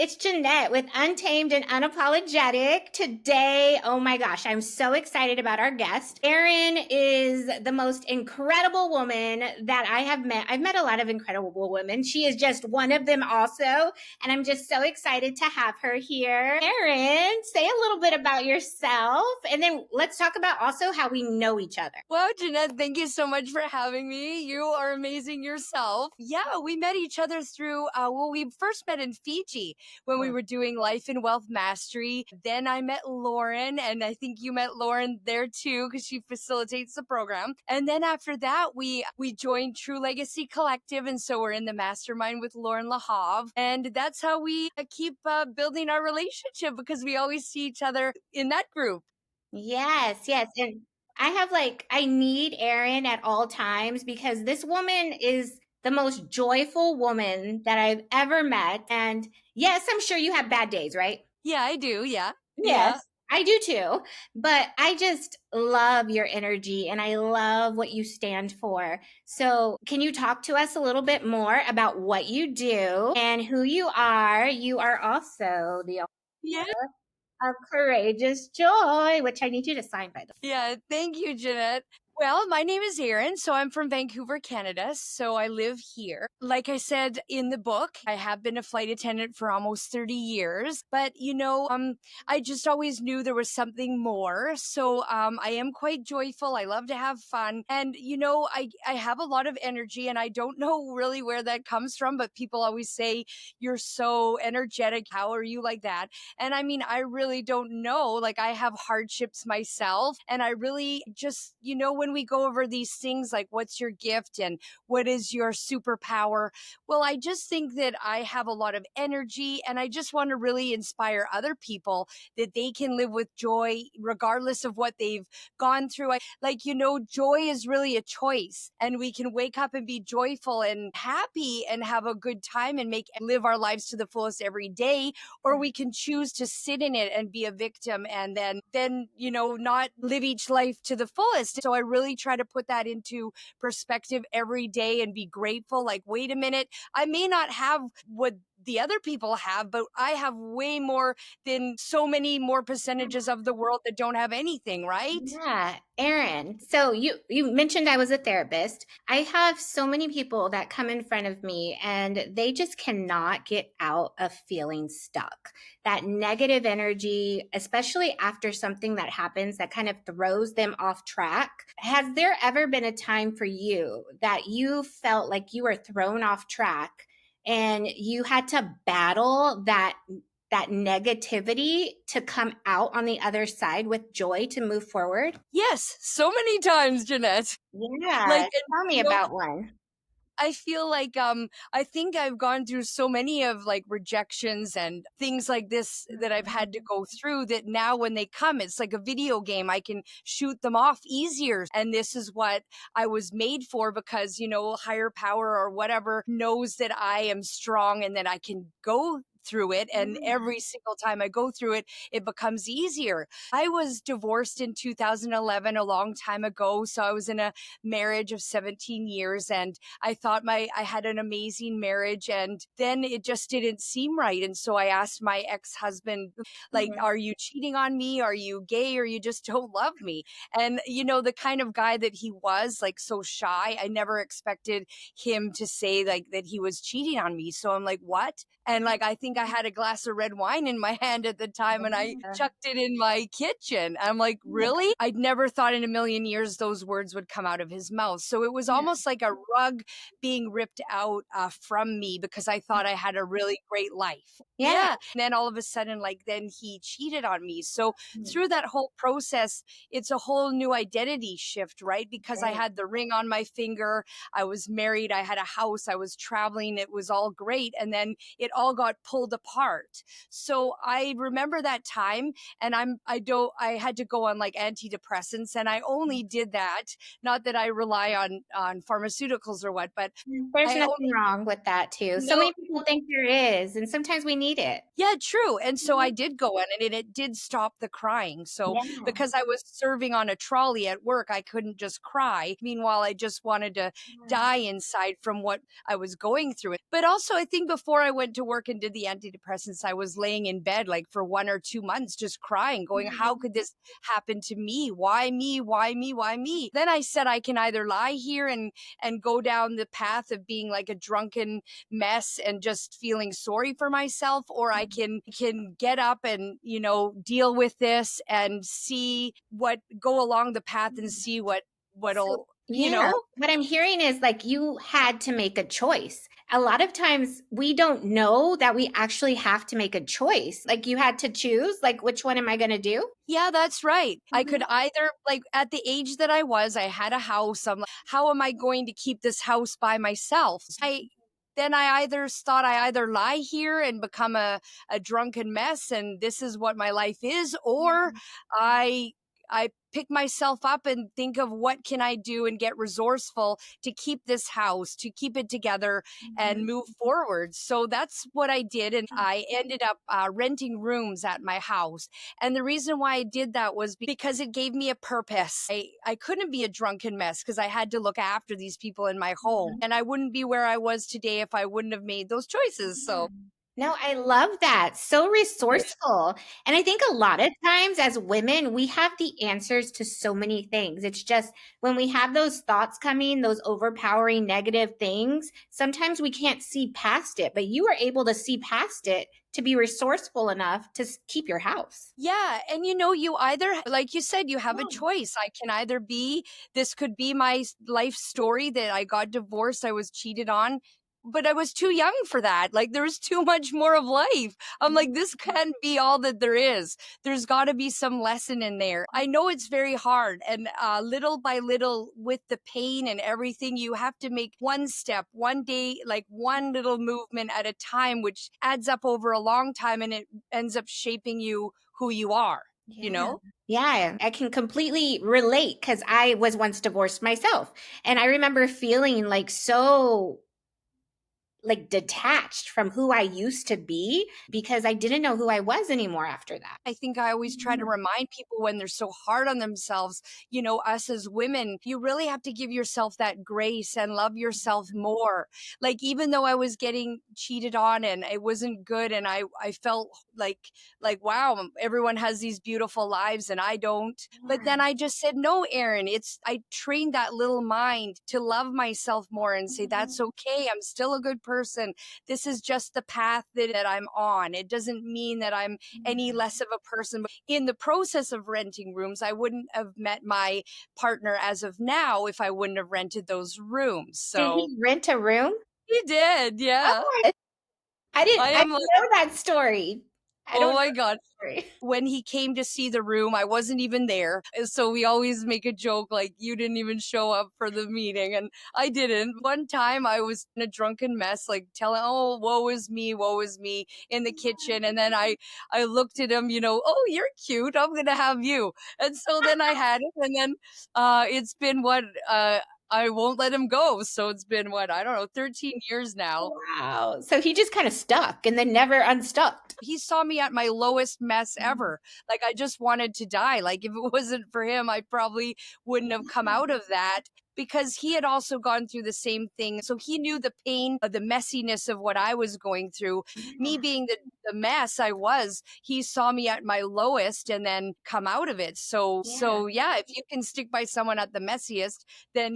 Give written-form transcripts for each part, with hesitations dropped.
it's Jeanette with Untamed and Unapologetic. Today, oh my gosh, I'm so excited about our guest. Erin is the most incredible woman that I have met. I've met a lot of incredible women. She is just one of them also. And I'm just so excited to have her here. Erin, say a little bit about yourself and then let's talk about also how we know each other. Wow, Jeanette, thank you so much for having me. You are amazing yourself. Yeah, we met each other through, we first met in Fiji when we were doing Life and Wealth Mastery. Then I met Lauren, and I think you met Lauren there too because she facilitates the program. And then after that, we joined True Legacy Collective, and so we're in the mastermind with Lauren Lahav. And that's how we keep building our relationship because we always see each other in that group. Yes, yes. And I need Erin at all times because this woman is the most joyful woman that I've ever met. And yes, I'm sure you have bad days, right? Yeah, I do. Yeah. Yes, Yeah. I do too. But I just love your energy and I love what you stand for. So, can you talk to us a little bit more about what you do and who you are? You are also the Yeah. author of Courageous Joy, which I need you to sign, by the way. Yeah. Thank you, Jeanette. Well, my name is Erin, so I'm from Vancouver, Canada. So I live here. Like I said in the book, I have been a flight attendant for almost 30 years, but I just always knew there was something more. So I am quite joyful. I love to have fun. And I have a lot of energy and I don't know really where that comes from, but people always say you're so energetic. How are you like that? And I mean, I really don't know. Like, I have hardships myself. And I really just, when we go over these things like what's your gift and what is your superpower? Well, I just think that I have a lot of energy and I just want to really inspire other people that they can live with joy regardless of what they've gone through. Joy is really a choice and we can wake up and be joyful and happy and have a good time and live our lives to the fullest every day, or we can choose to sit in it and be a victim and then not live each life to the fullest. So I really try to put that into perspective every day and be grateful. Like, wait a minute, I may not have what the other people have, but I have way more than so many more percentages of the world that don't have anything, right? Yeah, Erin. So you mentioned I was a therapist. I have so many people that come in front of me and they just cannot get out of feeling stuck. That negative energy, especially after something that happens that kind of throws them off track. Has there ever been a time for you that you felt like you were thrown off track and you had to battle that negativity to come out on the other side with joy to move forward? Yes, so many times, Jeanette. Yeah, Like, tell me about one. I feel like I think I've gone through so many of like rejections and things like this that I've had to go through that now when they come, it's like a video game. I can shoot them off easier. And this is what I was made for because, higher power or whatever knows that I am strong and that I can go through it. And every single time I go through it, it becomes easier. I was divorced in 2011, a long time ago. So I was in a marriage of 17 years and I thought I had an amazing marriage, and then it just didn't seem right. And so I asked my ex-husband, like, Mhm. are you cheating on me? Are you gay? Or you just don't love me? And the kind of guy that he was, like, so shy, I never expected him to say like that he was cheating on me. So I'm like, what? And like, I think I had a glass of red wine in my hand at the time and I Yeah. chucked it in my kitchen. I'm like, really? I'd never thought in a million years those words would come out of his mouth. So it was Yeah. almost like a rug being ripped out from me because I thought I had a really great life. Yeah. Yeah. And then all of a sudden, like, then he cheated on me. So through that whole process, it's a whole new identity shift, right? Because I Right. had the ring on my finger, I was married, I had a house, I was traveling, it was all great. And then it all got pulled apart. So I remember that time and I had to go on like antidepressants and I only did that, not that I rely on pharmaceuticals or what, but There's I nothing only wrong with that too. So no. many people think there is, and sometimes we need it. Yeah, true. And so I did go in and it did stop the crying. So Yeah. because I was serving on a trolley at work, I couldn't just cry. Meanwhile, I just wanted to die inside from what I was going through. But also, I think before I went to work and did the antidepressants, I was laying in bed like for 1 or 2 months, just crying, going, how could this happen to me? Why me? Why me? Why me? Then I said, I can either lie here and go down the path of being like a drunken mess and just feeling sorry for myself, or I can get up and, deal with this and see what go along the path and see So, what'll, yeah, what I'm hearing is like you had to make a choice. A lot of times we don't know that we actually have to make a choice. Like you had to choose, like, which one am I going to do? Yeah, that's right. I Mhm. could either, like, at the age that I was, I had a house. I'm like, how am I going to keep this house by myself? I either thought I either lie here and become a drunken mess and this is what my life is, or I I pick myself up and think of what can I do and get resourceful to keep this house, to keep it together and Mhm. move forward. So that's what I did. And I ended up renting rooms at my house. And the reason why I did that was because it gave me a purpose. I couldn't be a drunken mess because I had to look after these people in my home. Mhm. And I wouldn't be where I was today if I wouldn't have made those choices. Yeah. So, No, I love that. So yeah. resourceful. And I think a lot of times as women, we have the answers to so many things. It's just when we have those thoughts coming, those overpowering negative things, sometimes we can't see past it, but you were able to see past it to be resourceful enough to keep your house. Yeah. And you either, like you said, you have a Yeah. choice. I can either be, this could be my life story that I got divorced, I was cheated on, but I was too young for that. Like there's too much more of life. I'm like, this can't be all that there is. There's got to be some lesson in there. I know it's very hard. And little by little, with the pain and everything, you have to make one step, one day, like one little movement at a time, which adds up over a long time and it ends up shaping you who you are, you Yeah. know? Yeah, I can completely relate because I was once divorced myself. And I remember feeling like so like detached from who I used to be because I didn't know who I was anymore after that. I think I always try to Mhm. remind people when they're so hard on themselves, us as women, you really have to give yourself that grace and love yourself more. Like, even though I was getting cheated on and it wasn't good, and I felt wow, everyone has these beautiful lives and I don't. But then I just said, no, Erin, I trained that little mind to love myself more and say, that's okay. I'm still a good person. This is just the path that I'm on. It doesn't mean that I'm any less of a person. In the process of renting rooms, I wouldn't have met my partner as of now if I wouldn't have rented those rooms. Did So he rent a room? he did, yeah. Oh, I I am didn't like, know that story. I don't oh know my God. that story. When he came to see the room, I wasn't even there. And so we always make a joke like, you didn't even show up for the meeting. And I didn't. One time I was in a drunken mess, like telling, oh, woe is me in the kitchen. And then I looked at him, oh, you're cute. I'm going to have you. And so then I had him. And then it's been I won't let him go. So it's been I don't know, 13 years now. Wow. So he just kind of stuck and then never unstuck. He saw me at my lowest mess ever. Like I just wanted to die. Like if it wasn't for him, I probably wouldn't have come out of that because he had also gone through the same thing. So he knew the pain, the messiness of what I was going through. Me being the mess I was, he saw me at my lowest and then come out of it. So Yeah. yeah, if you can stick by someone at the messiest, then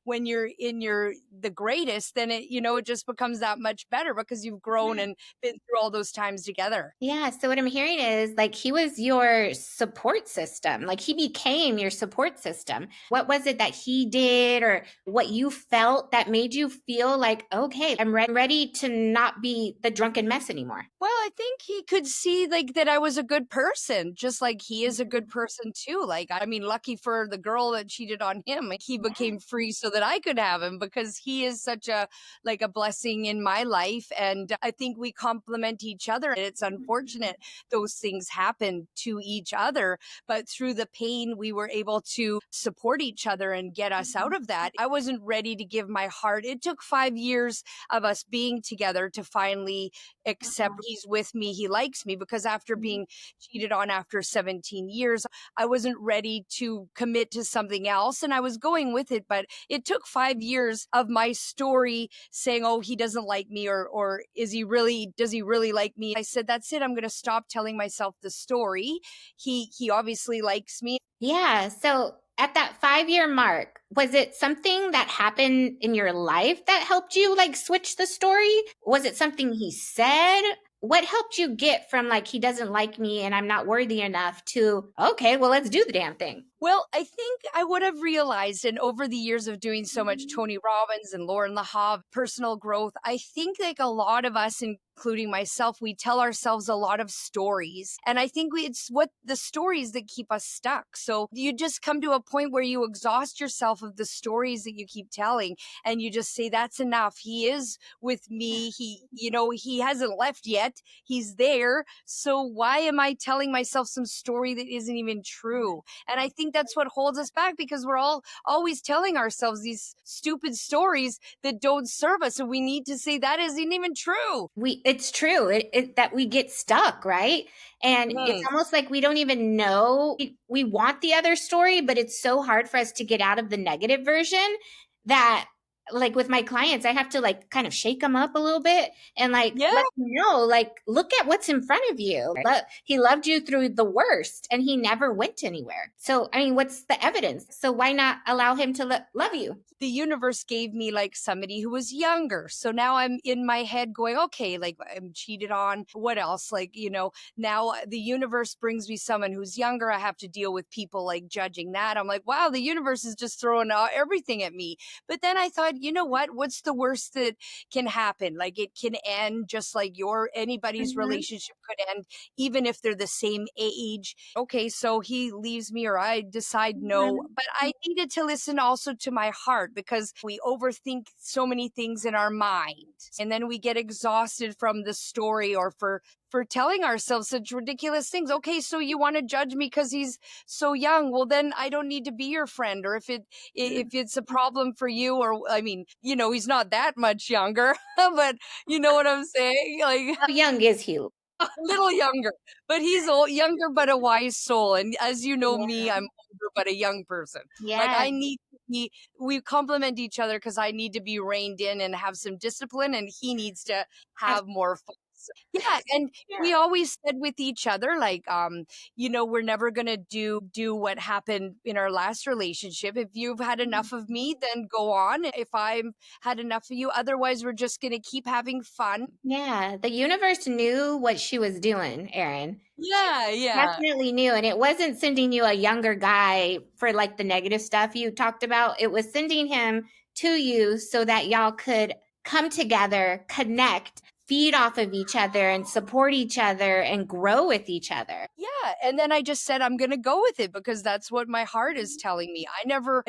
when you're in the greatest, then it just becomes that much better because you've grown and been through all those times together. Yeah. So what I'm hearing is like he was your support system. Like he became your support system. What was it that he did or what you felt that made you feel like, okay, I'm ready to not be the drunken mess anymore? Well, I think he could see like that I was a good person, just like he is a good person too. Like, I mean, lucky for the girl that cheated on him, like, he became free so that I could have him because he is such a blessing in my life. And I think we complement each other. And it's unfortunate those things happen to each other, but through the pain, we were able to support each other and get get us out of that. I wasn't ready to give my heart. It took 5 years of us being together to finally accept he's with me, he likes me, because after being cheated on after 17 years, I wasn't ready to commit to something else and I was going with it. But it took 5 years of my story saying, oh, he doesn't like me, or is he really, does he really like me? I said, that's it. I'm going to stop telling myself the story. He obviously likes me. Yeah. So at that 5 year mark, was it something that happened in your life that helped you like switch the story? Was it something he said? What helped you get from like, he doesn't like me and I'm not worthy enough to, okay, well, let's do the damn thing? Well, I think I would have realized, and over the years of doing so much Tony Robbins and Lauren LaHave, personal growth, I think like a lot of us, including myself, we tell ourselves a lot of stories. And I think it's what the stories that keep us stuck. So you just come to a point where you exhaust yourself of the stories that you keep telling, and you just say, that's enough. He is with me. He hasn't left yet. He's there. So why am I telling myself some story that isn't even true? And I think that's what holds us back, because we're all always telling ourselves these stupid stories that don't serve us. And we need to say that isn't even true. It's true that we get stuck, right? And it's Mm. almost like we don't even know we want the other story, but it's so hard for us to get out of the negative version that, like with my clients, I have to like kind of shake them up a little bit and like Yeah. let them know, like, look at what's in front of you. He loved you through the worst and he never went anywhere. So, I mean, what's the evidence? So why not allow him to love you? The universe gave me like somebody who was younger. So now I'm in my head going, okay, like I'm cheated on. What else? Like, now the universe brings me someone who's younger. I have to deal with people like judging that. I'm like, wow, the universe is just throwing everything at me. But then I thought, you know what? What's the worst that can happen? Like it can end just like anybody's Mhm. relationship could end, even if they're the same age. Okay, so he leaves me or I decide no. Mhm. But I needed to listen also to my heart, because we overthink so many things in our mind. And then we get exhausted from the story, or for telling ourselves such ridiculous things. Okay, so you want to judge me because he's so young. Well, then I don't need to be your friend. Or if it's a problem for you, or I mean, he's not that much younger, but you know what I'm saying? Like How young is he? a little younger, but he's old, younger, but a wise soul. And as you know me, Yeah. I'm older, but a young person. Like Yeah. I need to be, we complement each other, because I need to be reined in and have some discipline, and he needs to Has have more fun. Yeah, and yeah. we always said with each other, like, we're never gonna do what happened in our last relationship. If you've had enough of me, then go on. If I've had enough of you, otherwise, we're just gonna keep having fun. Yeah, the universe knew what she was doing, Erin. Yeah, yeah. Definitely knew, and it wasn't sending you a younger guy for, like, the negative stuff you talked about. It was sending him to you so that y'all could come together, connect, feed off of each other, and support each other, and grow with each other. Yeah, and then I just said I'm going to go with it, because that's what my heart is telling me. I never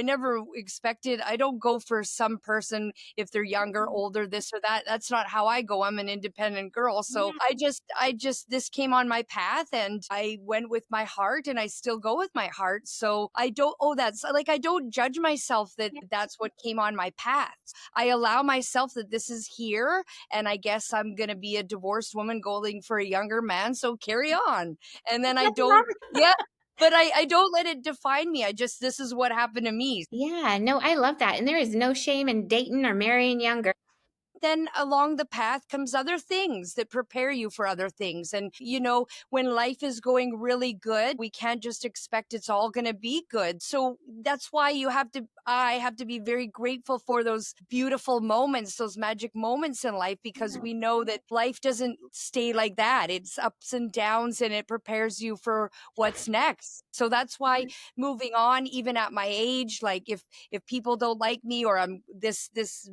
expected. I don't go for some person if they're younger, older, this or that. That's not how I go. I'm an independent girl. So Yeah, I just this came on my path, and I went with my heart, and I still go with my heart. So I don't, oh, that's like, I don't judge myself that yeah. that's what came on my path. I allow myself that this is here, and I guess I'm going to be a divorced woman going for a younger man. So carry on. And then There's I nothing wrong don't, with yeah, but I don't let it define me. This is what happened to me. Yeah, no, I love that, and there is no shame in dating or marrying younger. Then along the path comes other things that prepare you for other things. And, when life is going really good, we can't just expect it's all going to be good. So that's why I have to be very grateful for those beautiful moments, those magic moments in life, because we know that life doesn't stay like that. It's ups and downs, and it prepares you for what's next. So that's why moving on, even at my age, like if people don't like me, or I'm this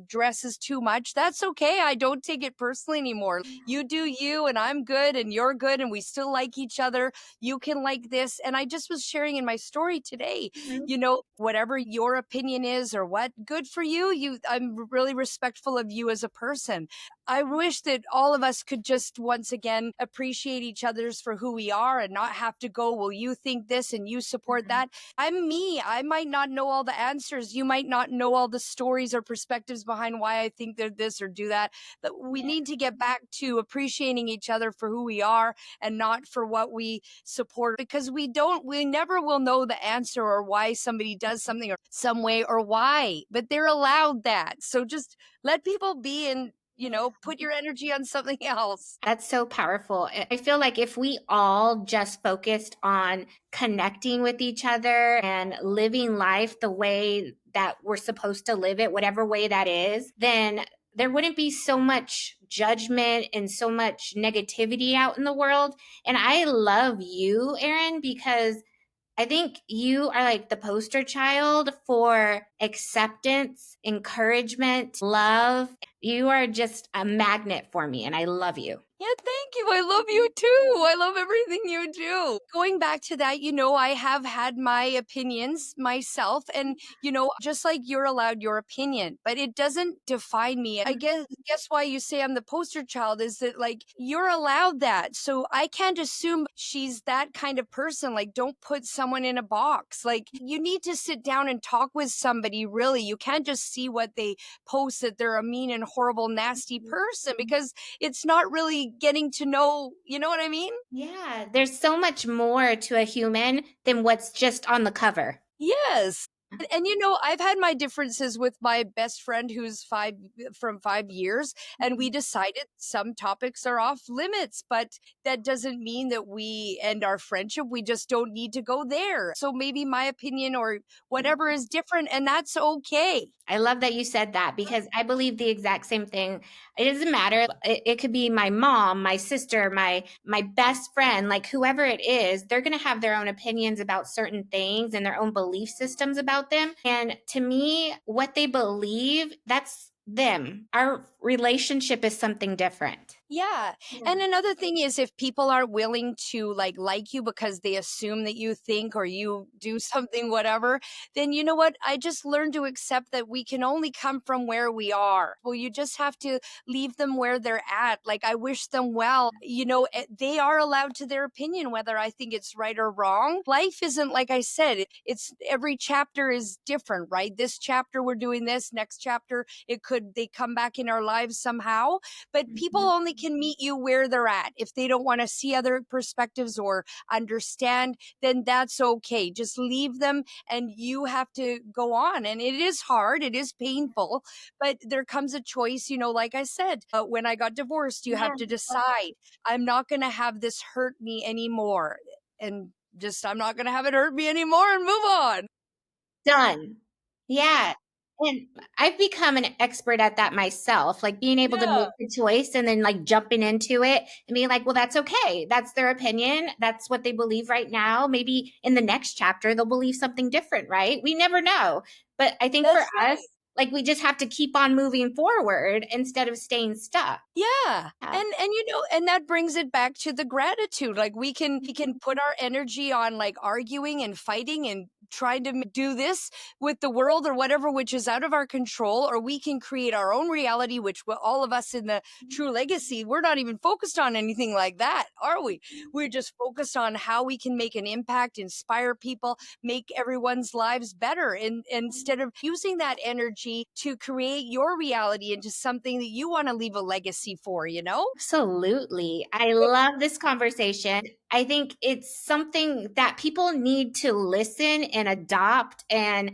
dress is too much, that's that's okay. I don't take it personally anymore. You do you, and I'm good, and you're good, and we still like each other. You can like this. And I just was sharing in my story today, Mhm. whatever your opinion is or what, good for you. I'm really respectful of you as a person. I wish that all of us could just once again appreciate each other's for who we are and not have to go, well, you think this and you support that. I'm me. I might not know all the answers. You might not know all the stories or perspectives behind why I think they're this or do that. But we Yeah. need to get back to appreciating each other for who we are and not for what we support, because we never will know the answer or why somebody does something or some way or why, but they're allowed that. So just let people be and, put your energy on something else. That's so powerful. I feel like if we all just focused on connecting with each other and living life the way that we're supposed to live it, whatever way that is, then there wouldn't be so much judgment and so much negativity out in the world. And I love you, Erin, because I think you are like the poster child for acceptance, encouragement, love. You are just a magnet for me, and I love you. Yeah, thank you. I love you too. I love everything you do. Going back to that, I have had my opinions myself. And, just like you're allowed your opinion, but it doesn't define me. I guess why you say I'm the poster child is that, like, you're allowed that. So I can't assume she's that kind of person. Like, don't put someone in a box. Like, you need to sit down and talk with somebody, really. You can't just see what they post that they're a mean and horrible, nasty person, because it's not really getting to know, you know what I mean? Yeah, there's so much more to a human than what's just on the cover. Yes. And I've had my differences with my best friend who's 5 years, and we decided some topics are off limits, but that doesn't mean that we end our friendship. We just don't need to go there. So maybe my opinion or whatever is different, and that's okay. I love that you said that because I believe the exact same thing. It doesn't matter. It could be my mom, my sister, my best friend, like whoever it is, they're going to have their own opinions about certain things and their own belief systems about them. And to me, what they believe, that's them. Our relationship is something different. Yeah. Yeah. And another thing is, if people are willing to like you because they assume that you think or you do something, whatever, then you know what? I just learned to accept that we can only come from where we are. Well, you just have to leave them where they're at. Like, I wish them well. They are allowed to their opinion, whether I think it's right or wrong. Life isn't, like I said, it's every chapter is different, right? This chapter we're doing this, next chapter they come back in our lives somehow, but people Mhm. only can meet you where they're at. If they don't want to see other perspectives or understand, then that's okay. Just leave them and you have to go on. And it is hard, it is painful, but there comes a choice, like I said, when I got divorced, you Yeah. have to decide, I'm not going to have this hurt me anymore. And just, I'm not going to have it hurt me anymore and move on. Done. Yeah. And I've become an expert at that myself, like being able to Yeah, make the choice and then like jumping into it and being like, well, that's okay. That's their opinion. That's what they believe right now. Maybe in the next chapter, they'll believe something different, right? We never know. But I think for that's us, right. like we just have to keep on moving forward instead of staying stuck. Yeah. Yeah. And that brings it back to the gratitude. Like, we can put our energy on like arguing and fighting and trying to do this with the world or whatever, which is out of our control, or we can create our own reality, which all of us in the true legacy, we're not even focused on anything like that, are we? We're just focused on how we can make an impact, inspire people, make everyone's lives better. And instead of using that energy to create your reality into something that you want to leave a legacy for, you know? Absolutely. I love this conversation. I think it's something that people need to listen and adopt and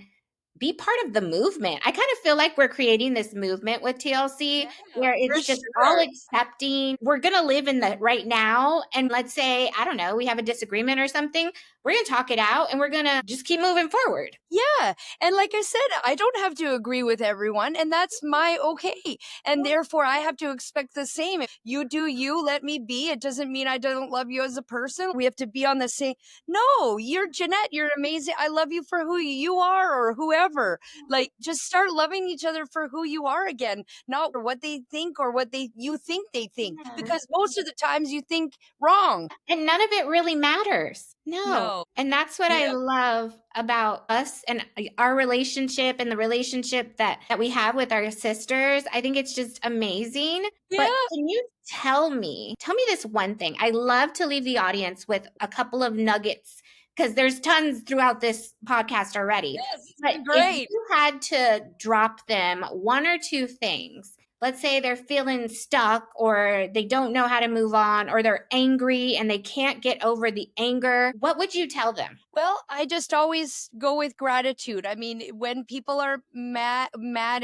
be part of the movement. I kind of feel like we're creating this movement with TLC Yeah, where for it's just all sure. accepting. We're going to live in the right now. And let's say, I don't know, we have a disagreement or something. We're going to talk it out and we're going to just keep moving forward. Yeah. And like I said, I don't have to agree with everyone, and that's my okay. And therefore, I have to expect the same. If you do you, let me be. It doesn't mean I don't love you as a person. We have to be on the same. No, you're Jeanette. You're amazing. I love you for who you are or whoever. whatever. Like, just start loving each other for who you are again, not for what they think or what you think they think, Yes. because most of the times you think wrong. And none of it really matters. No. No. And that's what I Yeah. love about us and our relationship and the relationship that we have with our sisters. I think it's just amazing. But Yeah. can you tell me this one thing. I love to leave the audience with a couple of nuggets because there's tons throughout this podcast already. Yes, it's But been if great. you had to drop them one or two things, let's say they're feeling stuck or they don't know how to move on or they're angry and they can't get over the anger, what would you tell them? Well, I just always go with gratitude. I mean, when people are mad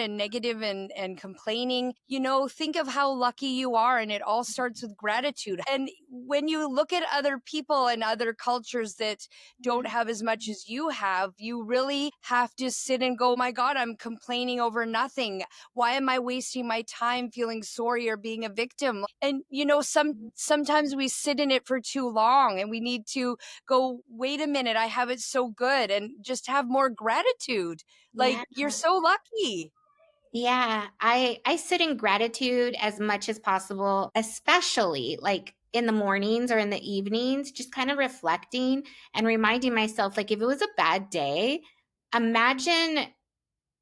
and negative and complaining, think of how lucky you are, and it all starts with gratitude. And when you look at other people and other cultures that don't have as much as you have, you really have to sit and go, "My God, I'm complaining over nothing. Why am I wasting my time feeling sorry or being a victim?" And sometimes we sit in it for too long, and we need to go, "Wait a minute, I have it so good," and just have more gratitude. Like, Yeah. you're so lucky. Yeah, I sit in gratitude as much as possible, especially like in the mornings or in the evenings, just kind of reflecting and reminding myself like if it was a bad day, imagine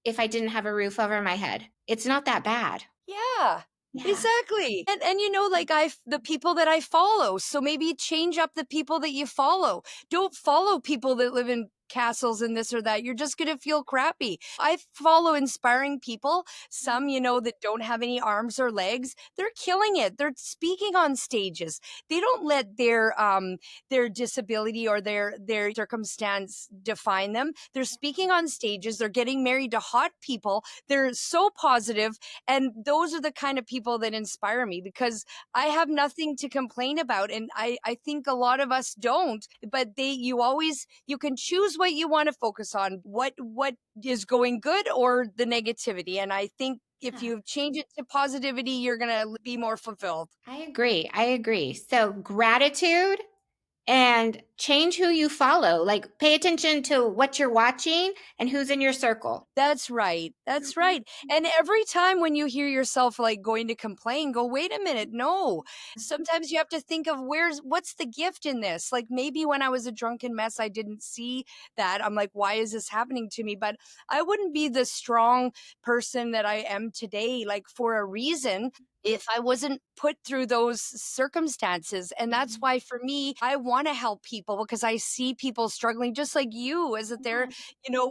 if I didn't have a roof over my head. It's not that bad. Yeah. Yeah. Exactly. And like, the people that I follow. So maybe change up the people that you follow. Don't follow people that live in castles and this or that. You're just going to feel crappy. I follow inspiring people, some, that don't have any arms or legs. They're killing it. They're speaking on stages. They don't let their disability or their circumstance define them. They're speaking on stages. They're getting married to hot people. They're so positive, and those are the kind of people that inspire me, because I have nothing to complain about. And I think a lot of us don't, but you can choose what you want to focus on, what is going good or the negativity. And I think if Yeah. you change it to positivity, you're going to be more fulfilled. I agree. I agree. So gratitude and change who you follow. Like pay attention to what you're watching and who's in your circle. That's right. That's right. And every time when you hear yourself like going to complain, go, "Wait a minute. No." Sometimes you have to think of what's the gift in this? Like, maybe when I was a drunken mess, I didn't see that. I'm like, "Why is this happening to me?" But I wouldn't be the strong person that I am today, like, for a reason, if I wasn't put through those circumstances. And that's Mhm. why for me, I want to help people, because I see people struggling just like you, is that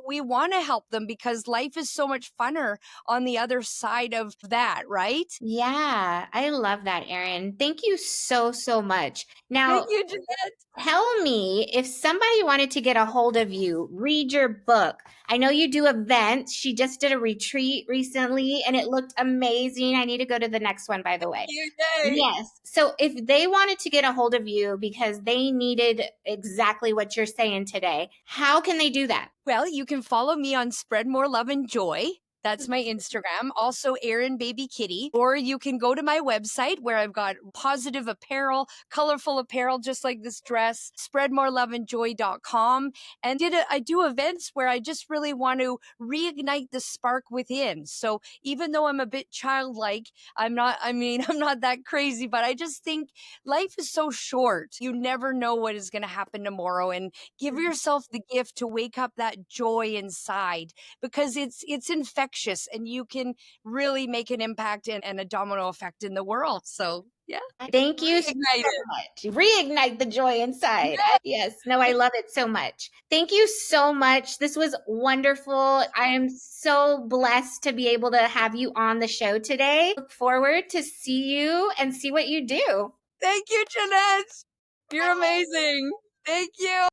we want to help them, because life is so much funner on the other side of that, right? Yeah, I love that, Erin. Thank you so, so much. Thank Now, you, Jeanette. tell me if somebody wanted to get a hold of you, read your book. I know you do events. She just did a retreat recently and it looked amazing. I need to go to the next one, by the way. You day. Yes. So if they wanted to get a hold of you because they needed exactly what you're saying today, how can they do that? Well, you can follow me on Spread More Love and Joy. That's my Instagram. Also, Erin Baby Kitty. Or you can go to my website, where I've got positive apparel, colorful apparel, just like this dress, spreadmoreloveandjoy.com. And I do events where I just really want to reignite the spark within. So even though I'm a bit childlike, I'm not that crazy, but I just think life is so short. You never know what is going to happen tomorrow. And give yourself the gift to wake up that joy inside, because it's infectious, and you can really make an impact and a domino effect in the world. So yeah, Thank you so reignite it. much. Reignite the joy inside. Yeah. Yes. No, I love it so much. Thank you so much. This was wonderful. I am so blessed to be able to have you on the show today. Look forward to see you and see what you do. Thank you, Jeanette. You're amazing. Thank you.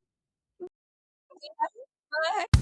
Bye.